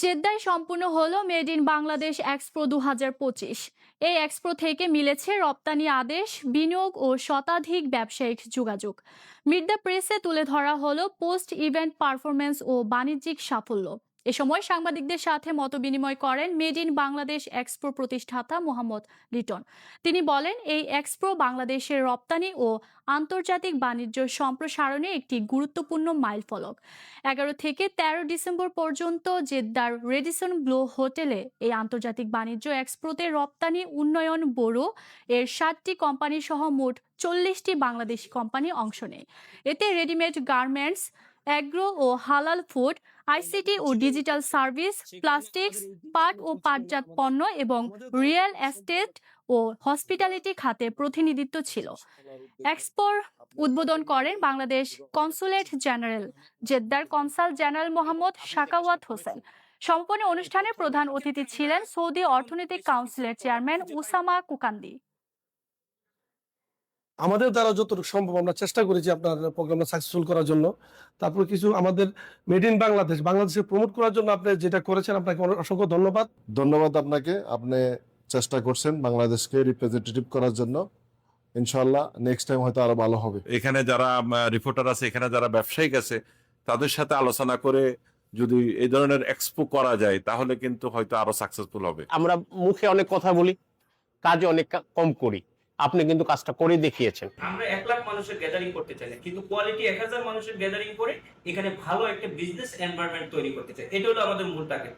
জেদ্দায় সম্পূর্ণ হলো made in Bangladesh expo 2025। এই এক্সপো থেকে মিলেছে রপ্তানি আদেশ, বিনিয়োগ ও শতাধিক ব্যবসায়িক যোগাযোগ। মিট দ্য প্রেসে তুলে ধরা হলো পোস্ট ইভেন্ট পারফরমেন্স ও বাণিজ্যিক সাফল্য। এ সময় সাংবাদিকদের সাথে মতবিনিময় করেন মেড ইন বাংলাদেশ এক্সপো প্রতিষ্ঠাতা মোহাম্মদ লিটন। তিনি বলেন, এই এক্সপো বাংলাদেশের রপ্তানি ও আন্তর্জাতিক বাণিজ্য সম্প্রসারণে একটি গুরুত্বপূর্ণ মাইলফলক। 11 থেকে 13 ডিসেম্বর পর্যন্ত জেদ্দার রেডিসন ব্লু হোটেলে এই আন্তর্জাতিক বাণিজ্য এক্সপোতে রপ্তানি উন্নয়ন ব্যুরো এর 7টি কোম্পানি সহ মোট 40টি বাংলাদেশি কোম্পানি অংশ নেয়। এতে রেডিমেড গার্মেন্টস, অ্যাগ্রো ও হালাল ফুড, আইসিটি ও ডিজিটাল সার্ভিস, প্লাস্টিক্স, পাট ও পাটজাত পণ্য এবং রিয়েল এস্টেট ও হসপিটালিটি খাতে প্রতিনিধিত্ব ছিল। এক্সপোর উদ্বোধন করেন বাংলাদেশ কনসুলেট জেনারেল জেদ্দার কনসাল জেনারেল মোহাম্মদ সাকাওয়াত হোসেন। সমাপনী অনুষ্ঠানে প্রধান অতিথি ছিলেন সৌদি অর্থনৈতিক কাউন্সিলের চেয়ারম্যান উসামা কুকান্দি। আমাদের দ্বারা যতটুকু সম্ভব আমরা চেষ্টা করেছি আপনার প্রোগ্রামটা সাকসেসফুল করার জন্য। তারপর কিছু আমাদের মেড ইন বাংলাদেশে প্রমোট করার জন্য আপনি যেটা করেছেন, আপনাকে অসংখ্য ধন্যবাদ। ধন্যবাদ আপনাকে। আপনি চেষ্টা করছেন বাংলাদেশকে রিপ্রেজেন্টেটিভ করার জন্য। ইনশাআল্লাহ নেক্সট টাইম হয়তো আরো ভালো হবে। এখানে যারা রিপোর্টার আছে, এখানে যারা ব্যবসায়িক আছে, তাদের সাথে আলোচনা করে যদি এই ধরনের এক্সপো করা যায় তাহলে কিন্তু হয়তো আরো সাকসেসফুল হবে। আমরা মুখে অনেক কথা বলি, কাজে অনেক কম করি। আপনি কিন্তু কাজটা করে দেখিয়েছেন। আমরা 1 লাখ মানুষের গ্যাদারিং করতে চাই না, কিন্তু কোয়ালিটি 1000 মানুষের গ্যাদারিং করে এখানে ভালো একটা বিজনেস এনভায়রনমেন্ট তৈরি করতে চাই। এটা হলো আমাদের মূল টার্গেট।